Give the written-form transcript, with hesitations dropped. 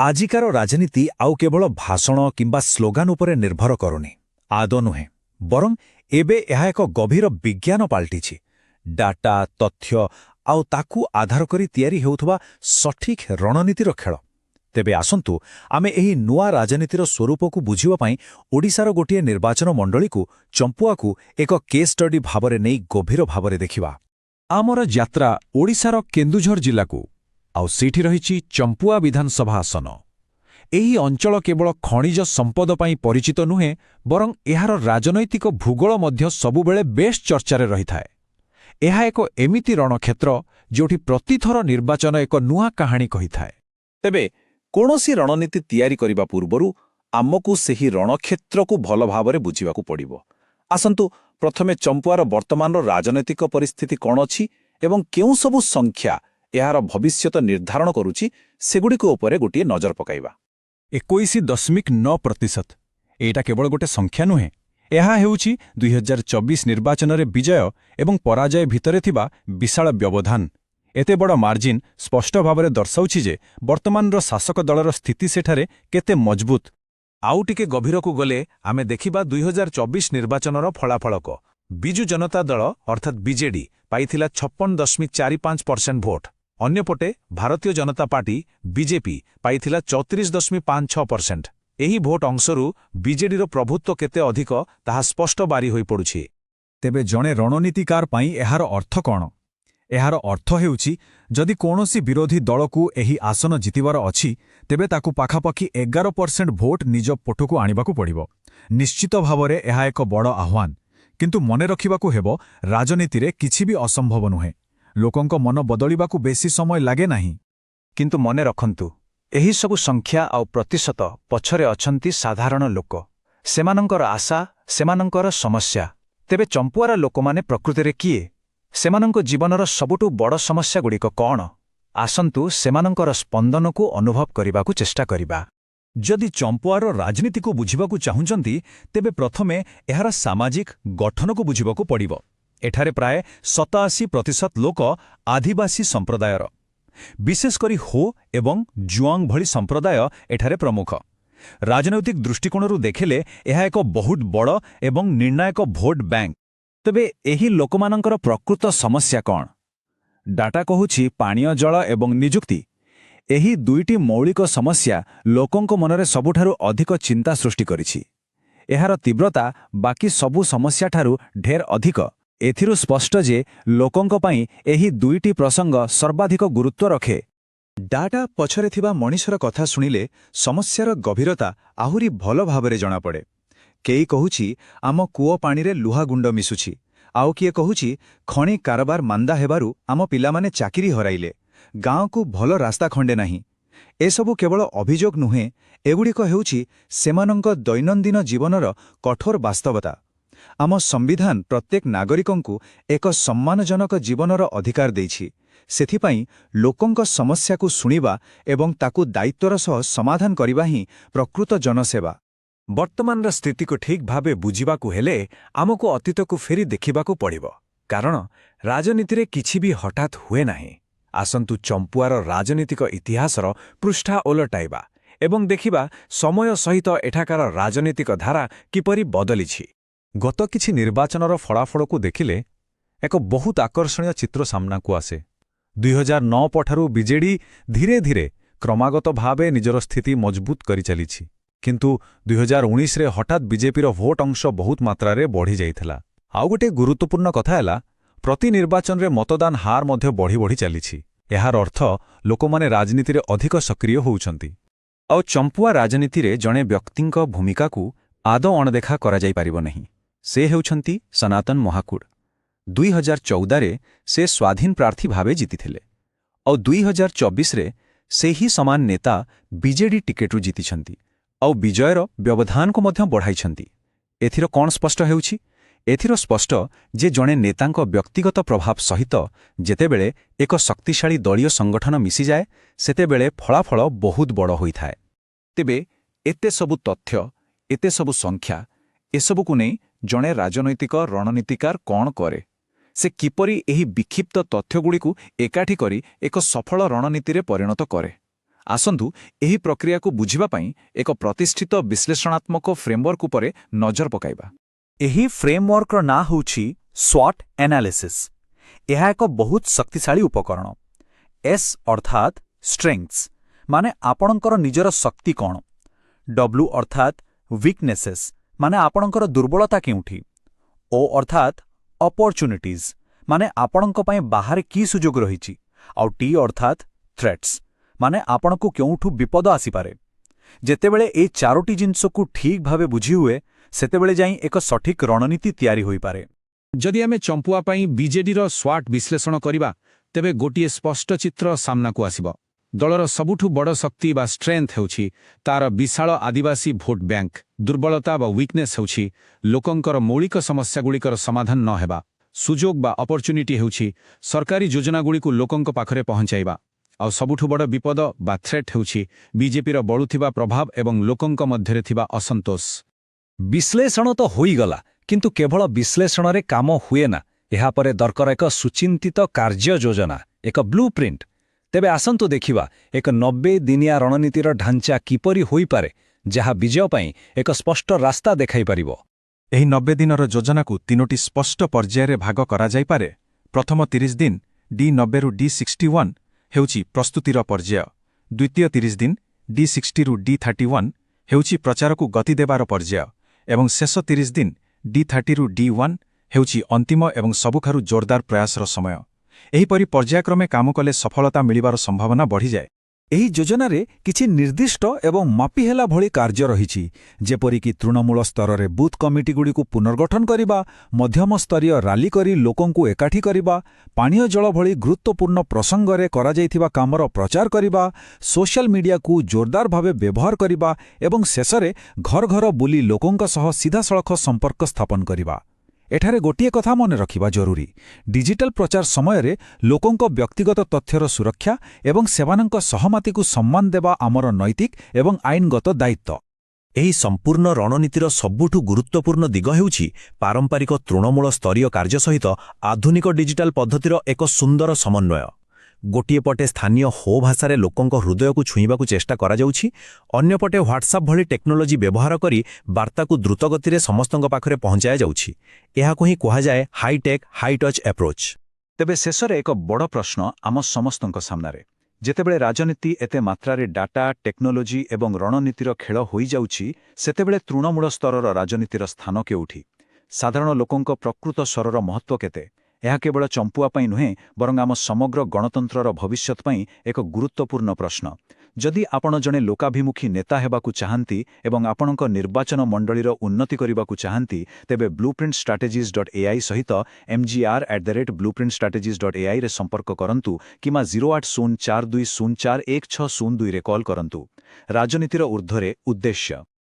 ଆଜିକାର ରାଜନୀତି ଆଉ କେବଳ ଭାଷଣ କିମ୍ବା ସ୍ଲୋଗାନ ଉପରେ ନିର୍ଭର କରୁନି। ଆଦୌ ନୁହେଁ। ବରଂ ଏବେ ଏହା ଏକ ଗଭୀର ବିଜ୍ଞାନ ପାଲଟିଛି। ଡାଟା, ତଥ୍ୟ ଆଉ ତାକୁ ଆଧାର କରି ତିଆରି ହେଉଥିବା ସଠିକ୍ ରଣନୀତିର ଖେଳ। ତେବେ ଆସନ୍ତୁ ଆମେ ଏହି ନୂଆ ରାଜନୀତିର ସ୍ୱରୂପକୁ ବୁଝିବା ପାଇଁ ଓଡ଼ିଶାର ଗୋଟିଏ ନିର୍ବାଚନ ମଣ୍ଡଳୀକୁ, ଚମ୍ପୁଆକୁ ଏକ କେସ୍ ଷ୍ଟଡି ଭାବରେ ନେଇ ଗଭୀର ଭାବରେ ଦେଖିବା। ଆମର ଯାତ୍ରା ଓଡ଼ିଶାର କେନ୍ଦୁଝର ଜିଲ୍ଲାକୁ, ଆଉ ସେଇଠି ରହିଛି ଚମ୍ପୁଆ ବିଧାନସଭା ଆସନ। ଏହି ଅଞ୍ଚଳ କେବଳ ଖଣିଜ ସମ୍ପଦ ପାଇଁ ପରିଚିତ ନୁହେଁ, ବରଂ ଏହାର ରାଜନୈତିକ ଭୂଗୋଳ ମଧ୍ୟ ସବୁବେଳେ ବେଶ୍ ଚର୍ଚ୍ଚାରେ ରହିଥାଏ। ଏହା ଏକ ଏମିତି ରଣକ୍ଷେତ୍ର ଯେଉଁଠି ପ୍ରତିଥର ନିର୍ବାଚନ ଏକ ନୂଆ କାହାଣୀ କହିଥାଏ। ତେବେ କୌଣସି ରଣନୀତି ତିଆରି କରିବା ପୂର୍ବରୁ ଆମକୁ ସେହି ରଣକ୍ଷେତ୍ରକୁ ଭଲ ଭାବରେ ବୁଝିବାକୁ ପଡ଼ିବ। ଆସନ୍ତୁ ପ୍ରଥମେ ଚମ୍ପୁଆର ବର୍ତ୍ତମାନର ରାଜନୈତିକ ପରିସ୍ଥିତି କ'ଣ ଅଛି ଏବଂ କେଉଁ ସବୁ ସଂଖ୍ୟା ଏହାର ଭବିଷ୍ୟତ ନିର୍ଦ୍ଧାରଣ କରୁଛି ସେଗୁଡ଼ିକ ଉପରେ ଗୋଟିଏ ନଜର ପକାଇବା। 21.9%। ଏଇଟା କେବଳ ଗୋଟେ ସଂଖ୍ୟା ନୁହେଁ। ଏହା ହେଉଛି 2024 ନିର୍ବାଚନରେ ବିଜୟ ଏବଂ ପରାଜୟ ଭିତରେ ଥିବା ବିଶାଳ ବ୍ୟବଧାନ। ଏତେ ବଡ଼ ମାର୍ଜିନ୍ ସ୍ପଷ୍ଟ ଭାବରେ ଦର୍ଶାଉଛି ଯେ ବର୍ତ୍ତମାନର ଶାସକ ଦଳର ସ୍ଥିତି ସେଠାରେ କେତେ ମଜବୁତ। ଆଉ ଟିକେ ଗଭୀରକୁ ଗଲେ ଆମେ ଦେଖିବା 2024 ନିର୍ବାଚନର ଫଳାଫଳକ। ବିଜୁ ଜନତା ଦଳ ଅର୍ଥାତ୍ ବିଜେଡି ପାଇଥିଲା 56.45% ଭୋଟ। ଅନ୍ୟପଟେ ଭାରତୀୟ ଜନତା ପାର୍ଟି ବିଜେପି ପାଇଥିଲା 34.56%। ଏହି ଭୋଟ ଅଂଶରୁ ବିଜେଡିର ପ୍ରଭୁତ୍ୱ କେତେ ଅଧିକ ତାହା ସ୍ପଷ୍ଟ ବାରି ହୋଇପଡ଼ୁଛି। ତେବେ ଜଣେ ରଣନୀତିକାର ପାଇଁ ଏହାର ଅର୍ଥ କ'ଣ? ଏହାର ଅର୍ଥ ହେଉଛି, ଯଦି କୌଣସି ବିରୋଧୀ ଦଳକୁ ଏହି ଆସନ ଜିତିବାର ଅଛି, ତେବେ ତାକୁ ପାଖାପାଖି 11% ଭୋଟ ନିଜ ପଟକୁ ଆଣିବାକୁ ପଡ଼ିବ। ନିଶ୍ଚିତ ଭାବରେ ଏହା ଏକ ବଡ଼ ଆହ୍ୱାନ। କିନ୍ତୁ ମନେ ରଖିବାକୁ ହେବ, ରାଜନୀତିରେ କିଛି ବି ଅସମ୍ଭବ ନୁହେଁ। ଲୋକଙ୍କ ମନ ବଦଳିବାକୁ ବେଶୀ ସମୟ ଲାଗେ ନାହିଁ। କିନ୍ତୁ ମନେ ରଖନ୍ତୁ, ଏହିସବୁ ସଂଖ୍ୟା ଆଉ ପ୍ରତିଶତ ପଛରେ ଅଛନ୍ତି ସାଧାରଣ ଲୋକ, ସେମାନଙ୍କର ଆଶା, ସେମାନଙ୍କର ସମସ୍ୟା। ତେବେ ଚମ୍ପୁଆର ଲୋକମାନେ ପ୍ରକୃତରେ କିଏ? ସେମାନଙ୍କ ଜୀବନର ସବୁଠୁ ବଡ଼ ସମସ୍ୟାଗୁଡ଼ିକ କ'ଣ? ଆସନ୍ତୁ ସେମାନଙ୍କର ସ୍ପନ୍ଦନକୁ ଅନୁଭବ କରିବାକୁ ଚେଷ୍ଟା କରିବା। ଯଦି ଚମ୍ପୁଆର ରାଜନୀତିକୁ ବୁଝିବାକୁ ଚାହୁଁଛନ୍ତି, ତେବେ ପ୍ରଥମେ ଏହାର ସାମାଜିକ ଗଠନକୁ ବୁଝିବାକୁ ପଡ଼ିବ। ଏଠାରେ ପ୍ରାୟ 87% ଲୋକ ଆଦିବାସୀ ସମ୍ପ୍ରଦାୟର। ବିଶେଷକରି ହୋ ଏବଂ ଜୁଆଙ୍ଗ ଭଳି ସମ୍ପ୍ରଦାୟ ଏଠାରେ ପ୍ରମୁଖ। ରାଜନୈତିକ ଦୃଷ୍ଟିକୋଣରୁ ଦେଖିଲେ ଏହା ଏକ ବହୁତ ବଡ଼ ଏବଂ ନିର୍ଣ୍ଣାୟକ ଭୋଟ ବ୍ୟାଙ୍କ। ତେବେ ଏହି ଲୋକମାନଙ୍କର ପ୍ରକୃତ ସମସ୍ୟା କ'ଣ? ଡାଟା କହୁଛି ପାନୀୟ ଜଳ ଏବଂ ନିଯୁକ୍ତି। ଏହି ଦୁଇଟି ମୌଳିକ ସମସ୍ୟା ଲୋକଙ୍କ ମନରେ ସବୁଠାରୁ ଅଧିକ ଚିନ୍ତା ସୃଷ୍ଟି କରିଛି। ଏହାର ତୀବ୍ରତା ବାକି ସବୁ ସମସ୍ୟାଠାରୁ ଢେର ଅଧିକ। ଏଥିରୁ ସ୍ପଷ୍ଟ ଯେ ଲୋକଙ୍କ ପାଇଁ ଏହି ଦୁଇଟି ପ୍ରସଙ୍ଗ ସର୍ବାଧିକ ଗୁରୁତ୍ୱ ରଖେ। ଡାଟା ପଛରେ ଥିବା ମଣିଷର କଥା ଶୁଣିଲେ ସମସ୍ୟାର ଗଭୀରତା ଆହୁରି ଭଲ ଭାବରେ ଜଣାପଡ଼େ। କେହି କହୁଛି ଆମ କୂଅ ପାଣିରେ ଲୁହାଗୁଣ୍ଡ ମିଶୁଛି, ଆଉ କିଏ କହୁଛି ଖଣି କାରବାର ମାନ୍ଦା ହେବାରୁ ଆମ ପିଲାମାନେ ଚାକିରି ହରାଇଲେ, ଗାଁକୁ ଭଲ ରାସ୍ତା ଖଣ୍ଡେ ନାହିଁ। ଏସବୁ କେବଳ ଅଭିଯୋଗ ନୁହେଁ, ଏଗୁଡ଼ିକ ହେଉଛି ସେମାନଙ୍କ ଦୈନନ୍ଦିନ ଜୀବନର କଠୋର ବାସ୍ତବତା। ଆମ ସମ୍ବିଧାନ ପ୍ରତ୍ୟେକ ନାଗରିକଙ୍କୁ ଏକ ସମ୍ମାନଜନକ ଜୀବନର ଅଧିକାର ଦେଇଛି। ସେଥିପାଇଁ ଲୋକଙ୍କ ସମସ୍ୟାକୁ ଶୁଣିବା ଏବଂ ତାକୁ ଦାୟିତ୍ୱର ସହ ସମାଧାନ କରିବା ହିଁ ପ୍ରକୃତ ଜନସେବା। ବର୍ତ୍ତମାନର ସ୍ଥିତିକୁ ଠିକ୍ ଭାବେ ବୁଝିବାକୁ ହେଲେ ଆମକୁ ଅତୀତକୁ ଫେରି ଦେଖିବାକୁ ପଡ଼ିବ। କାରଣ ରାଜନୀତିରେ କିଛି ବି ହଠାତ୍ ହୁଏ ନାହିଁ। ଆସନ୍ତୁ ଚମ୍ପୁଆର ରାଜନୀତିକ ଇତିହାସର ପୃଷ୍ଠା ଓଲଟାଇବା ଏବଂ ଦେଖିବା ସମୟ ସହିତ ଏଠାକାର ରାଜନୀତିକ ଧାରା କିପରି ବଦଳିଛି। ଗତ କିଛି ନିର୍ବାଚନର ଫଳାଫଳକୁ ଦେଖିଲେ ଏକ ବହୁତ ଆକର୍ଷଣୀୟ ଚିତ୍ର ସାମ୍ନାକୁ ଆସେ। 2009 ପଠାରୁ ବିଜେଡି ଧୀରେ ଧୀରେ କ୍ରମାଗତ ଭାବେ ନିଜର ସ୍ଥିତି ମଜବୁତ କରିଚାଲିଛି। କିନ୍ତୁ 2019ରେ ହଠାତ୍ ବିଜେପିର ଭୋଟ ଅଂଶ ବହୁତ ମାତ୍ରାରେ ବଢ଼ିଯାଇଥିଲା। ଆଉ ଗୋଟିଏ ଗୁରୁତ୍ୱପୂର୍ଣ୍ଣ କଥା ହେଲା, ପ୍ରତି ନିର୍ବାଚନରେ ମତଦାନ ହାର ମଧ୍ୟ ବଢ଼ି ବଢ଼ି ଚାଲିଛି। ଏହାର ଅର୍ଥ ଲୋକମାନେ ରାଜନୀତିରେ ଅଧିକ ସକ୍ରିୟ ହେଉଛନ୍ତି। ଆଉ ଚମ୍ପୁଆ ରାଜନୀତିରେ ଜଣେ ବ୍ୟକ୍ତିଙ୍କ ଭୂମିକାକୁ ଆଦୌ ଅଣଦେଖା କରାଯାଇପାରିବ ନାହିଁ। ସେ ହେଉଛନ୍ତି ସନାତନ ମହାକୁଡ଼। 2014ରେ ସେ ସ୍ୱାଧୀନ ପ୍ରାର୍ଥୀ ଭାବେ ଜିତିଥିଲେ, ଆଉ 2024ରେ ସେହି ସମାନ ନେତା ବିଜେଡି ଟିକେଟରୁ ଜିତିଛନ୍ତି ଆଉ ବିଜୟର ବ୍ୟବଧାନକୁ ମଧ୍ୟ ବଢ଼ାଇଛନ୍ତି। ଏଥିର କ'ଣ ସ୍ପଷ୍ଟ ହେଉଛି? ଏଥିର ସ୍ପଷ୍ଟ ଯେ ଜଣେ ନେତାଙ୍କ ବ୍ୟକ୍ତିଗତ ପ୍ରଭାବ ସହିତ ଯେତେବେଳେ ଏକ ଶକ୍ତିଶାଳୀ ଦଳୀୟ ସଂଗଠନ ମିଶିଯାଏ, ସେତେବେଳେ ଫଳାଫଳ ବହୁତ ବଡ଼ ହୋଇଥାଏ। ତେବେ ଏତେ ସବୁ ତଥ୍ୟ, ଏତେ ସବୁ ସଂଖ୍ୟା, ଏସବୁକୁ ନେଇ ଜଣେ ରାଜନୈତିକ ରଣନୀତିକାର କ'ଣ କରେ? ସେ କିପରି ଏହି ବିକ୍ଷିପ୍ତ ତଥ୍ୟଗୁଡ଼ିକୁ ଏକାଠି କରି ଏକ ସଫଳ ରଣନୀତିରେ ପରିଣତ କରେ? ଆସନ୍ତୁ ଏହି ପ୍ରକ୍ରିୟାକୁ ବୁଝିବା ପାଇଁ ଏକ ପ୍ରତିଷ୍ଠିତ ବିଶ୍ଳେଷଣାତ୍ମକ ଫ୍ରେମୱାର୍କ ଉପରେ ନଜର ପକାଇବା। ଏହି ଫ୍ରେମୱାର୍କର ନାଁ ହେଉଛି SWOT ଆନାଲିସିସ୍। ଏହା ଏକ ବହୁତ ଶକ୍ତିଶାଳୀ ଉପକରଣ। S ଅର୍ଥାତ୍ ଷ୍ଟ୍ରେଙ୍ଗଥ୍ସ, ମାନେ ଆପଣଙ୍କର ନିଜର ଶକ୍ତି କ'ଣ। W ଅର୍ଥାତ୍ ୱିକନେସେସ୍, ମାନେ ଆପଣଙ୍କର ଦୁର୍ବଳତା କେଉଁଠି। O ଅର୍ଥାତ୍ ଅପରଚ୍ୟୁନିଟିଜ୍, ମାନେ ଆପଣଙ୍କ ପାଇଁ ବାହାରେ କି ସୁଯୋଗ ରହିଛି। ଆଉ T ଅର୍ଥାତ୍ ଥ୍ରେଟ୍ସ, ମାନେ ଆପଣଙ୍କୁ କେଉଁଠୁ ବିପଦ ଆସିପାରେ। ଯେତେବେଳେ ଏହି ଚାରୋଟି ଜିନିଷକୁ ଠିକ୍ ଭାବେ ବୁଝିହୁଏ, ସେତେବେଳେ ଯାଇ ଏକ ସଠିକ୍ ରଣନୀତି ତିଆରି ହୋଇପାରେ। ଯଦି ଆମେ ଚମ୍ପୁଆ ପାଇଁ ବିଜେଡିର ସ୍ୱାଟ୍ ବିଶ୍ଳେଷଣ କରିବା, ତେବେ ଗୋଟିଏ ସ୍ପଷ୍ଟ ଚିତ୍ର ସାମ୍ନାକୁ ଆସିବ। ଦଳର ସବୁଠୁ ବଡ଼ ଶକ୍ତି ବା ଷ୍ଟ୍ରେନ୍ଥ ହେଉଛି ତାର ବିଶାଳ ଆଦିବାସୀ ଭୋଟ ବ୍ୟାଙ୍କ। ଦୁର୍ବଳତା ବା ୱିକନେସ୍ ହେଉଛି ଲୋକଙ୍କର ମୌଳିକ ସମସ୍ୟାଗୁଡ଼ିକର ସମାଧାନ ନ ହେବା। ସୁଯୋଗ ବା ଅପରଚ୍ୟୁନିଟି ହେଉଛି ସରକାରୀ ଯୋଜନାଗୁଡ଼ିକୁ ଲୋକଙ୍କ ପାଖରେ ପହଞ୍ଚାଇବା। ଆଉ ସବୁଠୁ ବଡ଼ ବିପଦ ବା ଥ୍ରେଟ୍ ହେଉଛି ବିଜେପିର ବଢ଼ୁଥିବା ପ୍ରଭାବ ଏବଂ ଲୋକଙ୍କ ମଧ୍ୟରେ ଥିବା ଅସନ୍ତୋଷ। ବିଶ୍ଳେଷଣ ତ ହୋଇଗଲା, କିନ୍ତୁ କେବଳ ବିଶ୍ଳେଷଣରେ କାମ ହୁଏ ନା। ଏହାପରେ ଦରକାର ଏକ ସୁଚିନ୍ତିତ କାର୍ଯ୍ୟ ଯୋଜନା, ଏକ ବ୍ଲୁ ପ୍ରିଣ୍ଟ। ତେବେ ଆସନ୍ତୁ ଦେଖିବା ଏକ 90 ଦିନିଆ ରଣନୀତିର ଢାଞ୍ଚା କିପରି ହୋଇପାରେ, ଯାହା ବିଜୟ ପାଇଁ ଏକ ସ୍ପଷ୍ଟ ରାସ୍ତା ଦେଖାଇପାରିବ। ଏହି 90 ଦିନର ଯୋଜନାକୁ 3ଟି ସ୍ପଷ୍ଟ ପର୍ଯ୍ୟାୟରେ ଭାଗ କରାଯାଇପାରେ। ପ୍ରଥମ 30 ଦିନ D90ରୁ D61 ହେଉଛି ପ୍ରସ୍ତୁତିର ପର୍ଯ୍ୟାୟ। ଦ୍ୱିତୀୟ 30 ଦିନ D60ରୁ D31 ହେଉଛି ପ୍ରଚାରକୁ ଗତି ଦେବାର ପର୍ଯ୍ୟାୟ। ଏବଂ ଶେଷ 30 ଦିନ D30ରୁ D1 ହେଉଛି ଅନ୍ତିମ ଏବଂ ସବୁଠାରୁ ଜୋରଦାର ପ୍ରୟାସର ସମୟ। ଏହିପରି ପର୍ଯ୍ୟାୟକ୍ରମେ କାମ କଲେ ସଫଳତା ମିଳିବାର ସମ୍ଭାବନା ବଢ଼ିଯାଏ। ଏହି ଯୋଜନାରେ କିଛି ନିର୍ଦ୍ଦିଷ୍ଟ ଏବଂ ମାପିହେଲା ଭଳି କାର୍ଯ୍ୟ ରହିଛି, ଯେପରିକି ତୃଣମୂଳ ସ୍ତରରେ ବୁଥ୍ କମିଟିଗୁଡ଼ିକୁ ପୁନର୍ଗଠନ କରିବା, ମଧ୍ୟମ ସ୍ତରୀୟ ରାଲି କରି ଲୋକଙ୍କୁ ଏକାଠି କରିବା, ପାନୀୟ ଜଳ ଭଳି ଗୁରୁତ୍ୱପୂର୍ଣ୍ଣ ପ୍ରସଙ୍ଗରେ କରାଯାଇଥିବା କାମର ପ୍ରଚାର କରିବା, ସୋସିଆଲ ମିଡିଆକୁ ଜୋରଦାର ଭାବେ ବ୍ୟବହାର କରିବା ଏବଂ ଶେଷରେ ଘର ଘର ବୁଲି ଲୋକଙ୍କ ସହ ସିଧାସଳଖ ସମ୍ପର୍କ ସ୍ଥାପନ କରିବା। ଏଠାରେ ଗୋଟିଏ କଥା ମନେ ରଖିବା ଜରୁରୀ। ଡିଜିଟାଲ ପ୍ରଚାର ସମୟରେ ଲୋକଙ୍କ ବ୍ୟକ୍ତିଗତ ତଥ୍ୟର ସୁରକ୍ଷା ଏବଂ ସେମାନଙ୍କ ସହମତିକୁ ସମ୍ମାନ ଦେବା ଆମର ନୈତିକ ଏବଂ ଆଇନଗତ ଦାୟିତ୍ୱ। ଏହି ସମ୍ପୂର୍ଣ୍ଣ ରଣନୀତିର ସବୁଠୁ ଗୁରୁତ୍ୱପୂର୍ଣ୍ଣ ଦିଗ ହେଉଛି ପାରମ୍ପରିକ ତୃଣମୂଳ ସ୍ତରୀୟ କାର୍ଯ୍ୟ ସହିତ ଆଧୁନିକ ଡିଜିଟାଲ ପଦ୍ଧତିର ଏକ ସୁନ୍ଦର ସମନ୍ୱୟ। ଗୋଟିଏ ପଟେ ସ୍ଥାନୀୟ ହୋ ଭାଷାରେ ଲୋକଙ୍କ ହୃଦୟକୁ ଛୁଇଁବାକୁ ଚେଷ୍ଟା କରାଯାଉଛି, ଅନ୍ୟପଟେ ହ୍ୱାଟ୍ସଆପ୍ ଭଳି ଟେକ୍ନୋଲୋଜି ବ୍ୟବହାର କରି ବାର୍ତ୍ତାକୁ ଦ୍ରୁତଗତିରେ ସମସ୍ତଙ୍କ ପାଖରେ ପହଞ୍ଚାଯାଉଛି। ଏହାକୁ ହିଁ କୁହାଯାଏ ହାଇଟେକ୍ ହାଇଟଚ୍ ଆପ୍ରୋଚ୍। ତେବେ ଶେଷରେ ଏକ ବଡ଼ ପ୍ରଶ୍ନ ଆମ ସମସ୍ତଙ୍କ ସାମ୍ନାରେ। ଯେତେବେଳେ ରାଜନୀତି ଏତେ ମାତ୍ରାରେ ଡାଟା, ଟେକ୍ନୋଲୋଜି ଏବଂ ରଣନୀତିର ଖେଳ ହୋଇଯାଉଛି, ସେତେବେଳେ ତୃଣମୂଳ ସ୍ତରର ରାଜନୀତିର ସ୍ଥାନ କେଉଁଠି? ସାଧାରଣ ଲୋକଙ୍କ ପ୍ରକୃତ ସ୍ୱରର ମହତ୍ତ୍ୱ କେତେ? ଏହା କେବଳ ଚମ୍ପୁଆ ପାଇଁ ନୁହେଁ, ବରଂ ଆମ ସମଗ୍ର ଗଣତନ୍ତ୍ରର ଭବିଷ୍ୟତ ପାଇଁ ଏକ ଗୁରୁତ୍ୱପୂର୍ଣ୍ଣ ପ୍ରଶ୍ନ। ଯଦି ଆପଣ ଜଣେ ଲୋକାଭିମୁଖୀ ନେତା ହେବାକୁ ଚାହାନ୍ତି ଏବଂ ଆପଣଙ୍କ ନିର୍ବାଚନ ମଣ୍ଡଳୀର ଉନ୍ନତି କରିବାକୁ ଚାହାନ୍ତି, ତେବେ blueprintstrategies.ai ସହିତ mgr@blueprintstrategies.ai ରେ ସମ୍ପର୍କ କରନ୍ତୁ କିମ୍ବା 0804204162ରେ କଲ୍ କରନ୍ତୁ। ରାଜନୀତିର ଊର୍ଦ୍ଧ୍ୱରେ ଉଦ୍ଦେଶ୍ୟ।